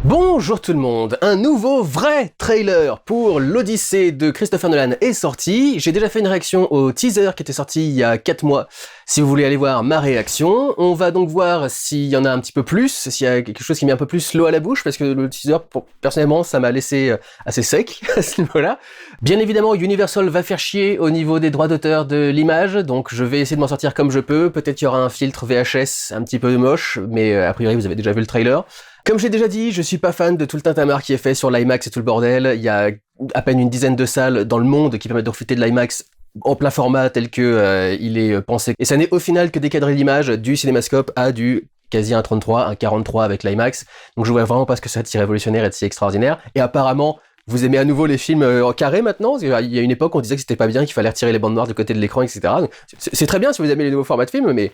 Bonjour tout le monde, un nouveau vrai trailer pour l'Odyssée de Christopher Nolan est sorti. J'ai déjà fait une réaction au teaser qui était sorti il y a 4 mois. Si vous voulez aller voir ma réaction, on va donc voir s'il y en a un petit peu plus, s'il y a quelque chose qui met un peu plus l'eau à la bouche, parce que le teaser, personnellement, ça m'a laissé assez sec à ce niveau-là. Bien évidemment, Universal va faire chier au niveau des droits d'auteur de l'image, donc je vais essayer de m'en sortir comme je peux. Peut-être qu'il y aura un filtre VHS un petit peu moche, mais a priori vous avez déjà vu le trailer. Comme j'ai déjà dit, je suis pas fan de tout le tintamarre qui est fait sur l'IMAX et tout le bordel. Il y a à peine une dizaine de salles dans le monde qui permettent de profiter de l'IMAX en plein format tel que il est pensé. Et ça n'est au final que décadrer l'image du cinémascope à du quasi 1.33, 1.43 avec l'IMAX. Donc je vois vraiment pas ce que ça a de si révolutionnaire et de si extraordinaire. Et apparemment, vous aimez à nouveau les films en carré maintenant. Il y a une époque où on disait que c'était pas bien, qu'il fallait retirer les bandes noires du côté de l'écran, etc. Donc, c'est très bien si vous aimez les nouveaux formats de films, mais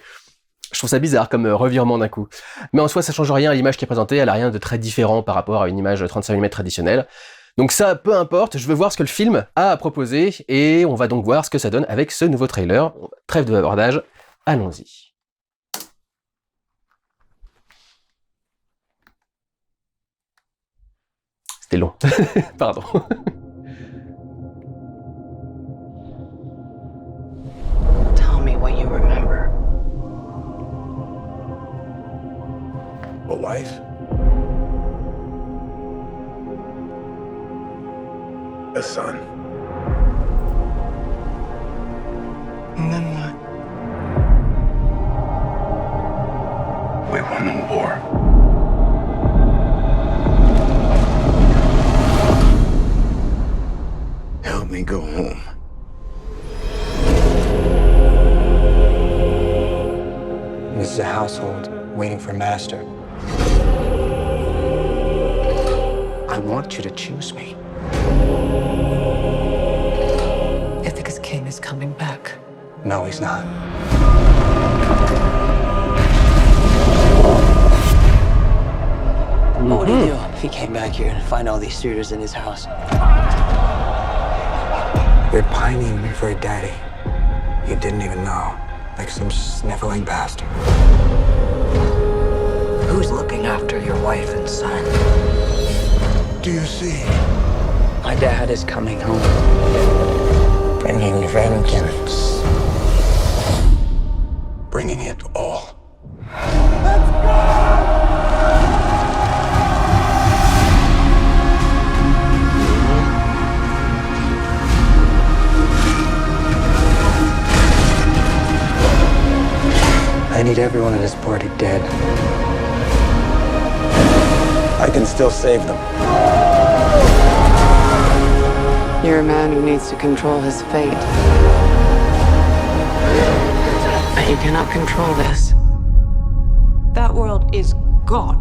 je trouve ça bizarre comme revirement d'un coup. Mais en soi, ça change rien à l'image qui est présentée, elle a rien de très différent par rapport à une image 35 mm traditionnelle. Donc ça, peu importe, je veux voir ce que le film a à proposer, et on va donc voir ce que ça donne avec ce nouveau trailer. Trêve de bavardage, allons-y. C'était long, pardon. Tell me what you remember. A wife? A son? And then what? We won the war. Help me go home. This is a household waiting for master. I want you to choose me. Ithaca's king is coming back. No, he's not. What would he do if he came back here and find all these suitors in his house? They're pining for a daddy you didn't even know, like some sniveling bastard. Who's looking after your wife and son? Do you see? My dad is coming home. Bringing vengeance. Bringing it all. I need everyone in this party dead. I can still save them. You're a man who needs to control his fate. But you cannot control this. That world is gone.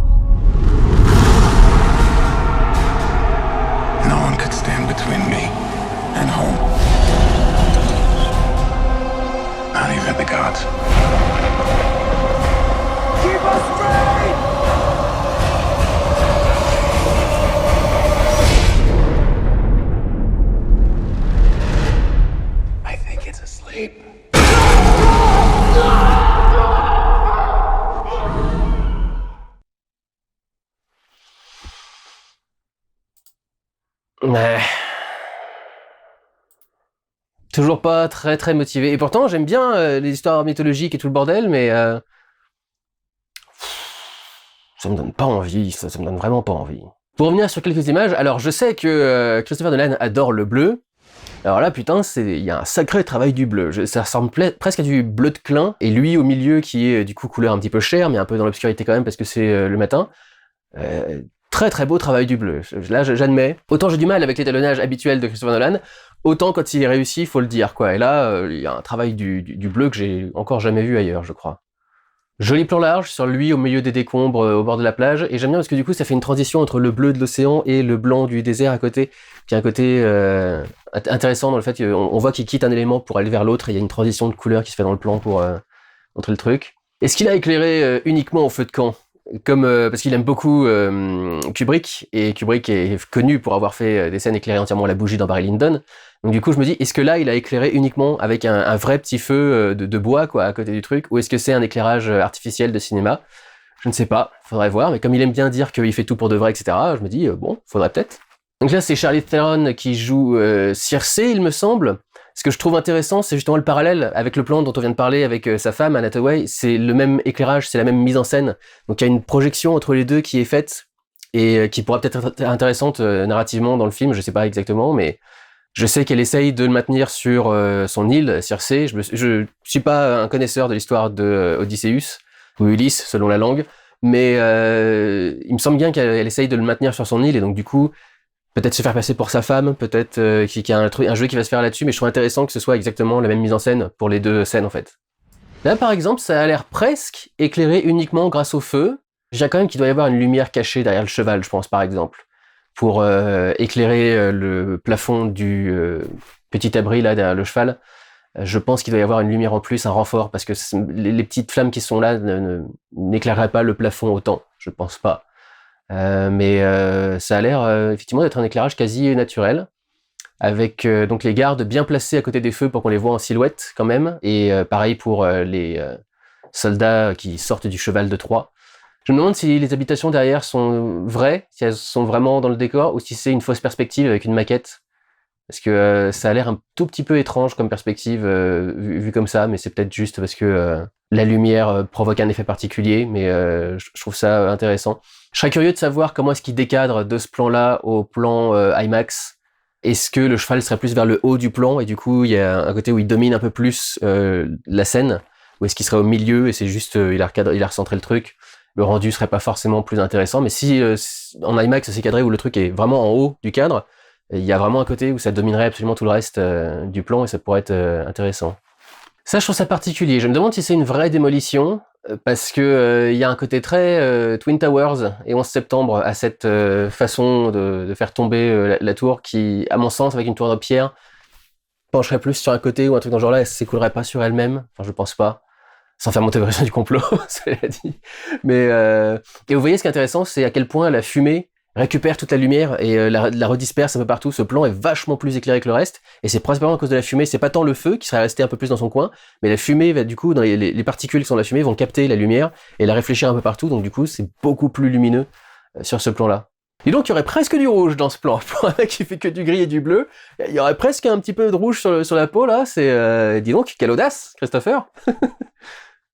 No one could stand between me and home. Not even the gods. Keep us free! I think it's asleep. Ouais. Toujours pas très motivé. Et pourtant, j'aime bien les histoires mythologiques et tout le bordel, mais ça me donne pas envie, ça me donne vraiment pas envie. Pour revenir sur quelques images, alors je sais que Christopher Nolan adore le bleu. Alors là, putain, il y a un sacré travail du bleu. Ça ressemble presque à du bleu de Klein, et lui au milieu qui est du coup couleur un petit peu chère, mais un peu dans l'obscurité quand même parce que c'est le matin. Très beau travail du bleu. Là, j'admets. Autant j'ai du mal avec l'étalonnage habituel de Christopher Nolan, autant quand il est réussi, il faut le dire, quoi. Et là, il y a un travail du bleu que j'ai encore jamais vu ailleurs, je crois. Joli plan large sur lui au milieu des décombres au bord de la plage, et j'aime bien parce que du coup ça fait une transition entre le bleu de l'océan et le blanc du désert à côté, qui a un côté intéressant dans le fait qu'on voit qu'il quitte un élément pour aller vers l'autre, et il y a une transition de couleur qui se fait dans le plan pour montrer le truc. Est-ce qu'il a éclairé uniquement au feu de camp ? Comme parce qu'il aime beaucoup Kubrick, et Kubrick est connu pour avoir fait des scènes éclairées entièrement à la bougie dans Barry Lyndon. Donc du coup je me dis, est-ce que là il a éclairé uniquement avec un vrai petit feu de bois quoi à côté du truc, ou est-ce que c'est un éclairage artificiel de cinéma? Je ne sais pas, faudrait voir, mais comme il aime bien dire qu'il fait tout pour de vrai, etc., je me dis, bon, faudrait peut-être. Donc là, c'est Charlize Theron qui joue Circé, il me semble. Ce que je trouve intéressant, c'est justement le parallèle avec le plan dont on vient de parler avec sa femme, Anne Hathaway. C'est le même éclairage, c'est la même mise en scène. Donc il y a une projection entre les deux qui est faite et qui pourra peut-être être intéressante narrativement dans le film, je sais pas exactement, mais je sais qu'elle essaye de le maintenir sur son île, Circé. Je suis pas un connaisseur de l'histoire de Odysseus, ou Ulysse, selon la langue, mais il me semble bien qu'elle essaye de le maintenir sur son île, et donc du coup, peut-être se faire passer pour sa femme, peut-être qu'il y a un jeu qui va se faire là-dessus, mais je trouve intéressant que ce soit exactement la même mise en scène pour les deux scènes, en fait. Là, par exemple, ça a l'air presque éclairé uniquement grâce au feu. Je dirais quand même qu'il doit y avoir une lumière cachée derrière le cheval, je pense, par exemple, pour éclairer le plafond du petit abri, là, derrière le cheval. Je pense qu'il doit y avoir une lumière en plus, un renfort, parce que les petites flammes qui sont là n'éclaireraient pas le plafond autant, je pense pas. Mais ça a l'air effectivement d'être un éclairage quasi naturel, avec donc les gardes bien placés à côté des feux pour qu'on les voit en silhouette quand même, et pareil pour les soldats qui sortent du cheval de Troie. Je me demande si les habitations derrière sont vraies, si elles sont vraiment dans le décor, ou si c'est une fausse perspective avec une maquette. Parce que ça a l'air un tout petit peu étrange comme perspective vu comme ça, mais c'est peut-être juste parce que la lumière provoque un effet particulier, mais je trouve ça intéressant. Je serais curieux de savoir comment est-ce qu'il décadre de ce plan-là au plan IMAX. Est-ce que le cheval serait plus vers le haut du plan, et du coup il y a un côté où il domine un peu plus la scène, ou est-ce qu'il serait au milieu et c'est juste il a recentré le truc. Le rendu serait pas forcément plus intéressant, mais si en IMAX c'est cadré où le truc est vraiment en haut du cadre, il y a vraiment un côté où ça dominerait absolument tout le reste du plan et ça pourrait être intéressant. Ça, je trouve ça particulier. Je me demande si c'est une vraie démolition, parce que il y a un côté très Twin Towers et 11 septembre à cette façon de faire tomber la tour qui, à mon sens, avec une tour de pierre, pencherait plus sur un côté ou un truc dans ce genre-là, elle s'écoulerait pas sur elle-même. Enfin, je pense pas. Sans faire mon théorie du complot, cela dit. Mais et vous voyez, ce qui est intéressant, c'est à quel point la fumée récupère toute la lumière et la redisperse un peu partout. Ce plan est vachement plus éclairé que le reste, et c'est principalement à cause de la fumée. C'est pas tant le feu qui serait resté un peu plus dans son coin, mais la fumée va du coup, dans les particules qui sont dans la fumée vont capter la lumière et la réfléchir un peu partout, donc du coup c'est beaucoup plus lumineux sur ce plan-là. Et donc il y aurait presque du rouge dans ce plan. Pour un mec qui fait que du gris et du bleu, il y aurait presque un petit peu de rouge sur la peau là. C'est dis donc, quelle audace, Christopher.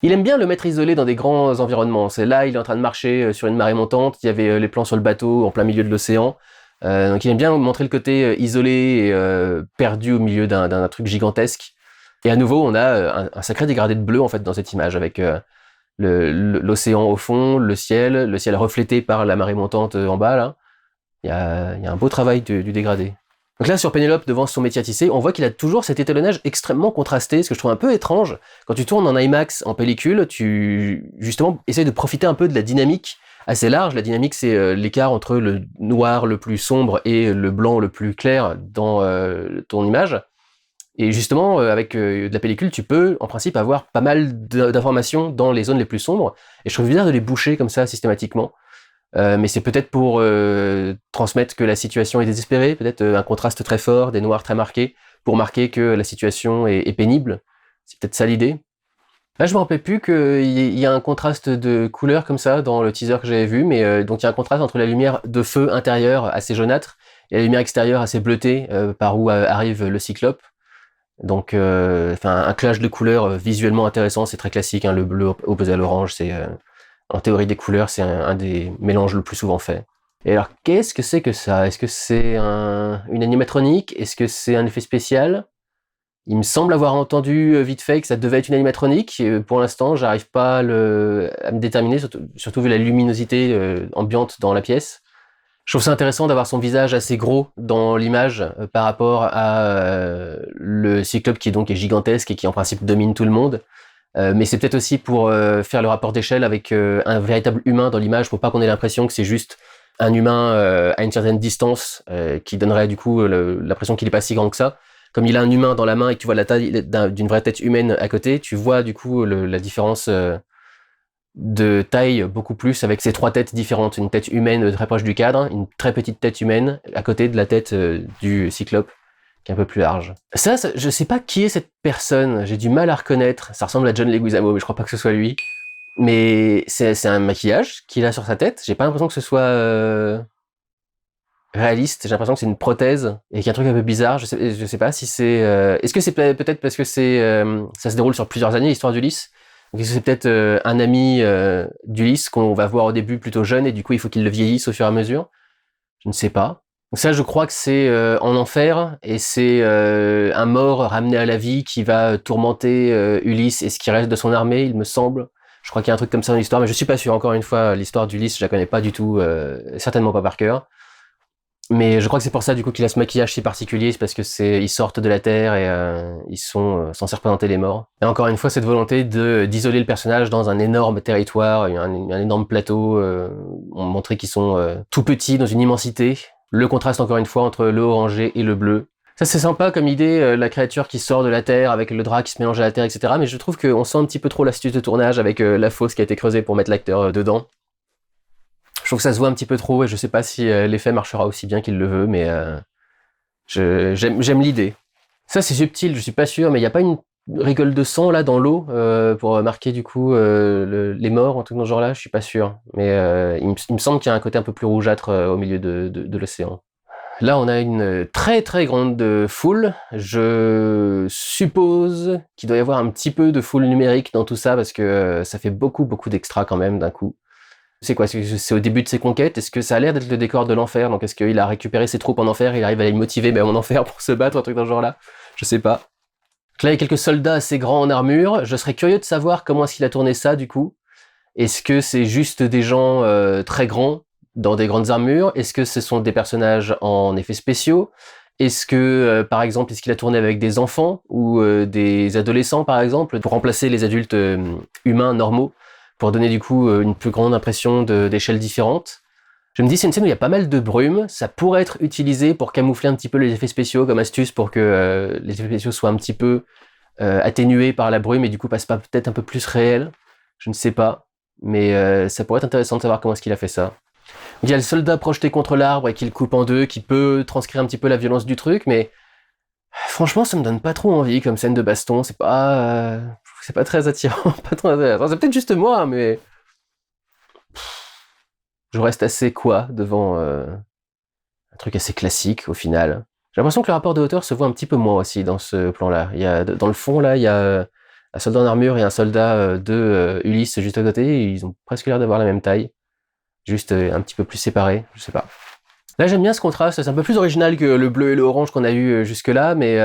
Il aime bien le mettre isolé dans des grands environnements. C'est là, il est en train de marcher sur une marée montante. Il y avait les plans sur le bateau en plein milieu de l'océan. Donc il aime bien montrer le côté isolé et perdu au milieu d'un truc gigantesque. Et à nouveau, on a un sacré dégradé de bleu en fait dans cette image, avec l'océan au fond, le ciel reflété par la marée montante en bas là. Il y a un beau travail du dégradé. Donc là, sur Pénélope, devant son métier à tisser, on voit qu'il a toujours cet étalonnage extrêmement contrasté, ce que je trouve un peu étrange. Quand tu tournes en IMAX, en pellicule, tu, justement, essayes de profiter un peu de la dynamique assez large. La dynamique, c'est l'écart entre le noir le plus sombre et le blanc le plus clair dans ton image. Et justement, avec de la pellicule, tu peux, en principe, avoir pas mal d'informations dans les zones les plus sombres. Et je trouve bizarre de les boucher comme ça, systématiquement. Mais c'est peut-être pour transmettre que la situation est désespérée, peut-être un contraste très fort, des noirs très marqués, pour marquer que la situation est pénible. C'est peut-être ça l'idée. Là, je me rappelle plus qu'il y a un contraste de couleurs comme ça dans le teaser que j'avais vu, mais donc il y a un contraste entre la lumière de feu intérieure assez jaunâtre et la lumière extérieure assez bleutée par où arrive le cyclope. Donc, un clash de couleurs visuellement intéressant, c'est très classique, hein, le bleu opposé à l'orange, c'est en théorie des couleurs, c'est un des mélanges le plus souvent fait. Et alors, qu'est-ce que c'est que ça? Est-ce que c'est une animatronique? Est-ce que c'est un effet spécial? Il me semble avoir entendu vite fait que ça devait être une animatronique. Pour l'instant, j'arrive pas à me déterminer, surtout vu la luminosité ambiante dans la pièce. Je trouve ça intéressant d'avoir son visage assez gros dans l'image par rapport à le cyclope qui donc est gigantesque et qui en principe domine tout le monde. Mais c'est peut-être aussi pour faire le rapport d'échelle avec un véritable humain dans l'image, pour pas qu'on ait l'impression que c'est juste un humain à une certaine distance, qui donnerait du coup l'impression qu'il est pas si grand que ça. Comme il a un humain dans la main et que tu vois la taille d'une vraie tête humaine à côté, tu vois du coup la différence de taille beaucoup plus avec ces trois têtes différentes. Une tête humaine très proche du cadre, une très petite tête humaine à côté de la tête du cyclope, qui est un peu plus large. Ça, je sais pas qui est cette personne, j'ai du mal à reconnaître. Ça ressemble à John Leguizamo, mais je crois pas que ce soit lui. Mais c'est un maquillage qu'il a sur sa tête. J'ai pas l'impression que ce soit réaliste. J'ai l'impression que c'est une prothèse et qu'il y a un truc un peu bizarre. Je sais pas si c'est... Est-ce que c'est peut-être parce que ça se déroule sur plusieurs années, l'histoire d'Ulysse? Donc est-ce que c'est peut-être un ami d'Ulysse qu'on va voir au début plutôt jeune et du coup il faut qu'il le vieillisse au fur et à mesure? Je ne sais pas. Donc ça, je crois que c'est en enfer et c'est un mort ramené à la vie qui va tourmenter Ulysse et ce qui reste de son armée, il me semble. Je crois qu'il y a un truc comme ça dans l'histoire, mais je suis pas sûr. Encore une fois, l'histoire d'Ulysse, je la connais pas du tout, certainement pas par cœur. Mais je crois que c'est pour ça du coup qu'il a ce maquillage si particulier, c'est parce que ils sortent de la terre et ils sont censés représenter les morts. Et encore une fois, cette volonté d'isoler le personnage dans un énorme territoire, un énorme plateau, on montrait qu'ils sont tout petits dans une immensité. Le contraste encore une fois entre le orangé et le bleu. Ça c'est sympa comme idée, la créature qui sort de la terre avec le drap qui se mélange à la terre, etc. Mais je trouve qu'on sent un petit peu trop l'astuce de tournage avec la fosse qui a été creusée pour mettre l'acteur dedans. Je trouve que ça se voit un petit peu trop et je sais pas si l'effet marchera aussi bien qu'il le veut, mais j'aime l'idée. Ça c'est subtil, je suis pas sûr, mais il y a pas une rigole de sang là dans l'eau pour marquer du coup les morts, un truc dans ce genre-là, je suis pas sûr. Mais il me semble qu'il y a un côté un peu plus rougeâtre au milieu de l'océan. Là, on a une très très grande foule. Je suppose qu'il doit y avoir un petit peu de foule numérique dans tout ça parce que ça fait beaucoup d'extras quand même d'un coup. C'est quoi? C'est au début de ses conquêtes? Est-ce que ça a l'air d'être le décor de l'enfer? Donc est-ce qu'il a récupéré ses troupes en enfer et il arrive à les motiver en enfer pour se battre, un truc dans ce genre-là? Je sais pas. Donc là, il y a quelques soldats assez grands en armure. Je serais curieux de savoir comment est-ce qu'il a tourné ça du coup. Est-ce que c'est juste des gens très grands dans des grandes armures? Est-ce que ce sont des personnages en effets spéciaux? Est-ce que, par exemple, est-ce qu'il a tourné avec des enfants ou des adolescents, par exemple, pour remplacer les adultes humains normaux, pour donner du coup une plus grande impression d'échelles différentes? Je me dis, c'est une scène où il y a pas mal de brume, ça pourrait être utilisé pour camoufler un petit peu les effets spéciaux comme astuce pour que les effets spéciaux soient un petit peu atténués par la brume et du coup passent pas peut-être un peu plus réels. Je ne sais pas, mais ça pourrait être intéressant de savoir comment est-ce qu'il a fait ça. Il y a le soldat projeté contre l'arbre et qui le coupe en deux, qui peut transcrire un petit peu la violence du truc, mais franchement, ça me donne pas trop envie comme scène de baston. C'est pas très attirant, pas trop intéressant. C'est peut-être juste moi, mais je reste assez devant un truc assez classique au final. J'ai l'impression que le rapport de hauteur se voit un petit peu moins aussi dans ce plan-là. Il y a dans le fond là, il y a un soldat en armure et un soldat de Ulysse juste à côté. Et ils ont presque l'air d'avoir la même taille. Juste un petit peu plus séparés, je sais pas. Là j'aime bien ce contraste, c'est un peu plus original que le bleu et le orange qu'on a eu jusque-là, mais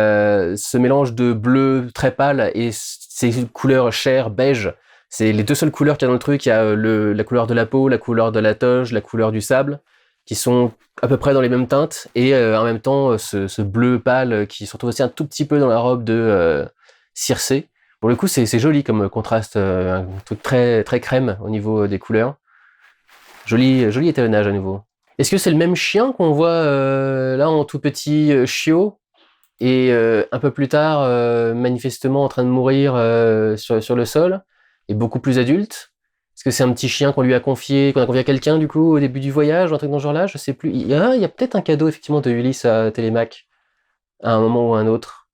ce mélange de bleu très pâle et ces couleurs chair, beige, c'est les deux seules couleurs qu'il y a dans le truc. Il y a la couleur de la peau, la couleur de la toge, la couleur du sable, qui sont à peu près dans les mêmes teintes, et en même temps ce bleu pâle qui se retrouve aussi un tout petit peu dans la robe de Circé. Pour le coup c'est joli comme contraste, un truc très, très crème au niveau des couleurs. Joli étalonnage à nouveau. Est-ce que c'est le même chien qu'on voit là en tout petit chiot et un peu plus tard manifestement en train de mourir sur le sol et beaucoup plus adulte? Est-ce que c'est un petit chien qu'on a confié à quelqu'un du coup au début du voyage ou un truc dans ce genre-là? Je sais plus. Il y a peut-être un cadeau effectivement de Ulysse à Télémaque à un moment ou à un autre.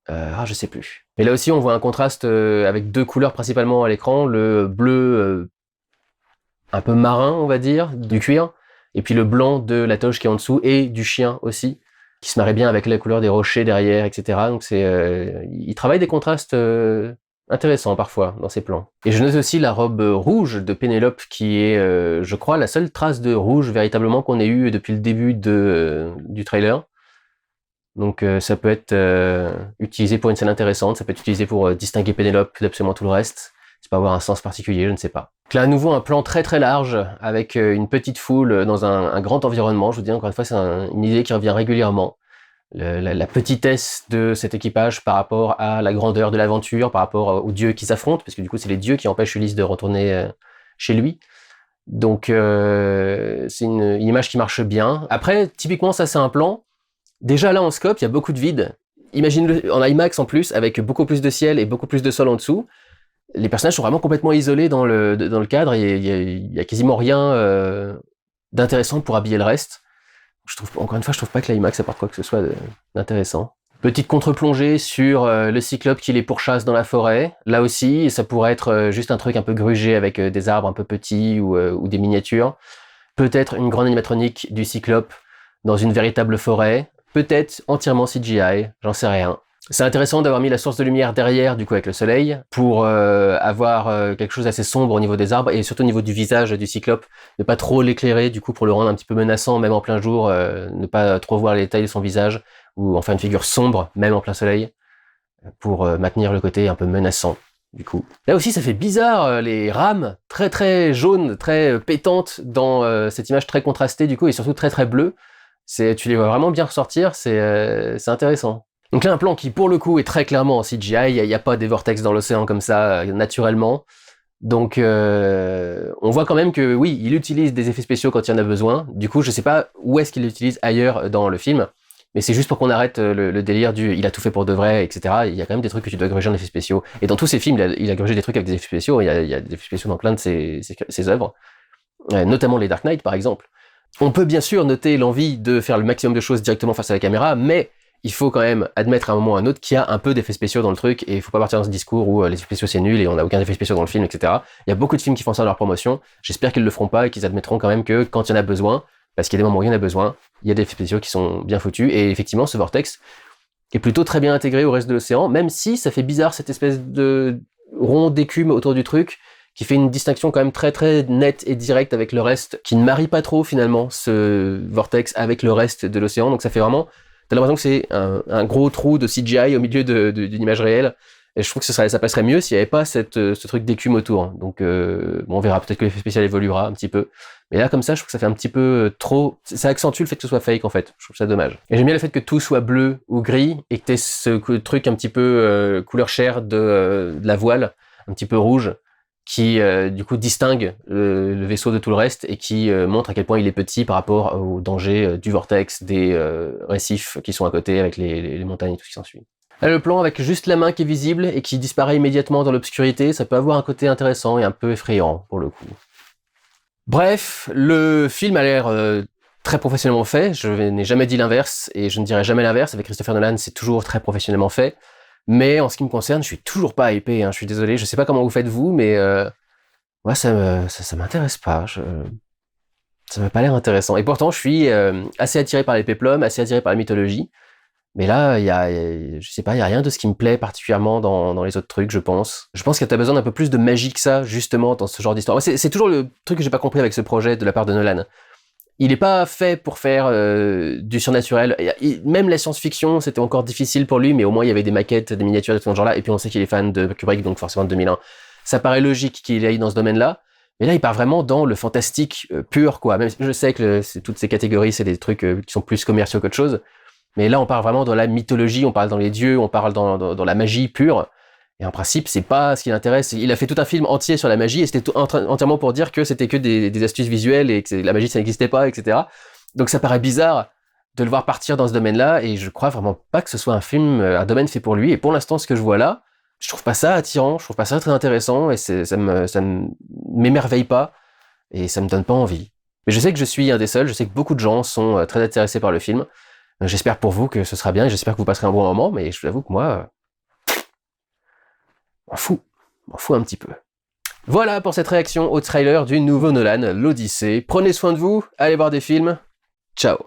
Je sais plus. Mais là aussi on voit un contraste avec deux couleurs principalement à l'écran, le bleu un peu marin, on va dire, du cuir, et puis le blanc de la toge qui est en dessous, et du chien aussi, qui se marie bien avec la couleur des rochers derrière, etc. Donc il travaille des contrastes intéressants parfois dans ses plans. Et je note aussi la robe rouge de Pénélope, qui est, je crois, la seule trace de rouge véritablement qu'on ait eu depuis le début du trailer. Donc ça peut être utilisé pour une scène intéressante, ça peut être utilisé pour distinguer Pénélope d'absolument tout le reste. Ça peut avoir un sens particulier, je ne sais pas. Donc là, à nouveau, un plan très très large, avec une petite foule dans un grand environnement. Je vous dis encore une fois, c'est une idée qui revient régulièrement. La petitesse de cet équipage par rapport à la grandeur de l'aventure, par rapport aux dieux qui s'affrontent, parce que du coup, c'est les dieux qui empêchent Ulysse de retourner chez lui. Donc, c'est une image qui marche bien. Après, typiquement, ça, c'est un plan. Déjà, là, en scope, il y a beaucoup de vide. Imagine-le en IMAX en plus, avec beaucoup plus de ciel et beaucoup plus de sol en dessous. Les personnages sont vraiment complètement isolés dans le cadre, et il y a quasiment rien d'intéressant pour habiller le reste. Encore une fois, je trouve pas que l'IMAX apporte quoi que ce soit d'intéressant. Petite contre-plongée sur le Cyclope qui les pourchasse dans la forêt. Là aussi, ça pourrait être juste un truc un peu grugé avec des arbres un peu petits ou des miniatures. Peut-être une grande animatronique du Cyclope dans une véritable forêt. Peut-être entièrement CGI, j'en sais rien. C'est intéressant d'avoir mis la source de lumière derrière, du coup avec le soleil, pour avoir quelque chose d'assez sombre au niveau des arbres et surtout au niveau du visage du Cyclope. Ne pas trop l'éclairer, du coup pour le rendre un petit peu menaçant, même en plein jour, ne pas trop voir les détails de son visage, ou en faire une figure sombre, même en plein soleil, pour maintenir le côté un peu menaçant, du coup. Là aussi ça fait bizarre, les rames très très jaunes, très pétantes dans cette image très contrastée du coup, et surtout très très bleue. Tu les vois vraiment bien ressortir, c'est intéressant. Donc là, un plan qui, pour le coup, est très clairement en CGI. Il n'y a pas des vortex dans l'océan comme ça, naturellement. Donc, on voit quand même que, oui, il utilise des effets spéciaux quand il y en a besoin. Du coup, je sais pas où est-ce qu'il l'utilise ailleurs dans le film, mais c'est juste pour qu'on arrête le délire du « il a tout fait pour de vrai », etc. Il y a quand même des trucs que tu dois gruger en effets spéciaux. Et dans tous ses films, il a grugé des trucs avec des effets spéciaux. Il y a des effets spéciaux dans plein de ses œuvres, notamment les Dark Knight, par exemple. On peut bien sûr noter l'envie de faire le maximum de choses directement face à la caméra, mais il faut quand même admettre à un moment ou à un autre qu'il y a un peu d'effets spéciaux dans le truc, et il faut pas partir dans ce discours où les effets spéciaux c'est nul et on n'a aucun effet spéciaux dans le film, etc. Il y a beaucoup de films qui font ça dans leur promotion, j'espère qu'ils le feront pas et qu'ils admettront quand même que quand il y en a besoin, parce qu'il y a des moments où il y en a besoin, il y a des effets spéciaux qui sont bien foutus, et effectivement ce vortex est plutôt très bien intégré au reste de l'océan, même si ça fait bizarre cette espèce de rond d'écume autour du truc, qui fait une distinction quand même très très nette et directe avec le reste, qui ne marie pas trop finalement ce vortex avec le reste de l'océan, donc ça fait vraiment... T'as l'impression que c'est un gros trou de CGI au milieu d'une image réelle, et je trouve que ça passerait mieux s'il n'y avait pas ce truc d'écume autour. Donc bon, on verra, peut-être que l'effet spécial évoluera un petit peu. Mais là, comme ça, je trouve que ça fait un petit peu trop... Ça accentue le fait que ce soit fake, en fait. Je trouve ça dommage. Et j'aime bien le fait que tout soit bleu ou gris, et que t'aies ce truc un petit peu couleur chair de la voile, un petit peu rouge, qui du coup distingue le vaisseau de tout le reste et qui montre à quel point il est petit par rapport au danger du vortex, des récifs qui sont à côté avec les montagnes et tout ce qui s'ensuit. Là, le plan avec juste la main qui est visible et qui disparaît immédiatement dans l'obscurité, ça peut avoir un côté intéressant et un peu effrayant pour le coup. Bref, le film a l'air très professionnellement fait, je n'ai jamais dit l'inverse et je ne dirai jamais l'inverse, avec Christopher Nolan c'est toujours très professionnellement fait. Mais en ce qui me concerne, je suis toujours pas hypé, hein, je suis désolé, je sais pas comment vous faites vous, mais moi ça m'intéresse pas, ça m'a pas l'air intéressant. Et pourtant je suis assez attiré par les péplums, assez attiré par la mythologie, mais là je sais pas, il y a rien de ce qui me plaît particulièrement dans les autres trucs, je pense. Je pense que t'as besoin d'un peu plus de magie que ça, justement, dans ce genre d'histoire. C'est toujours le truc que j'ai pas compris avec ce projet de la part de Nolan. Il est pas fait pour faire du surnaturel. Même la science-fiction, c'était encore difficile pour lui, mais au moins il y avait des maquettes, des miniatures de tout ce genre-là, et puis on sait qu'il est fan de Kubrick, donc forcément de 2001. Ça paraît logique qu'il aille dans ce domaine-là, mais là il part vraiment dans le fantastique pur, quoi. Même si je sais que toutes ces catégories, c'est des trucs qui sont plus commerciaux qu'autre chose, mais là on part vraiment dans la mythologie, on parle dans les dieux, on parle dans la magie pure. Et en principe, c'est pas ce qui l'intéresse. Il a fait tout un film entier sur la magie et c'était entièrement pour dire que c'était que des astuces visuelles et que la magie ça n'existait pas, etc. Donc ça paraît bizarre de le voir partir dans ce domaine-là et je crois vraiment pas que ce soit un domaine fait pour lui. Et pour l'instant, ce que je vois là, je trouve pas ça attirant, je trouve pas ça très intéressant et ça m'émerveille pas et ça me donne pas envie. Mais je sais que je suis un des seuls, je sais que beaucoup de gens sont très intéressés par le film. J'espère pour vous que ce sera bien et j'espère que vous passerez un bon moment, mais je vous avoue que moi... m'en fous un petit peu. Voilà pour cette réaction au trailer du nouveau Nolan, l'Odyssée. Prenez soin de vous, allez voir des films. Ciao.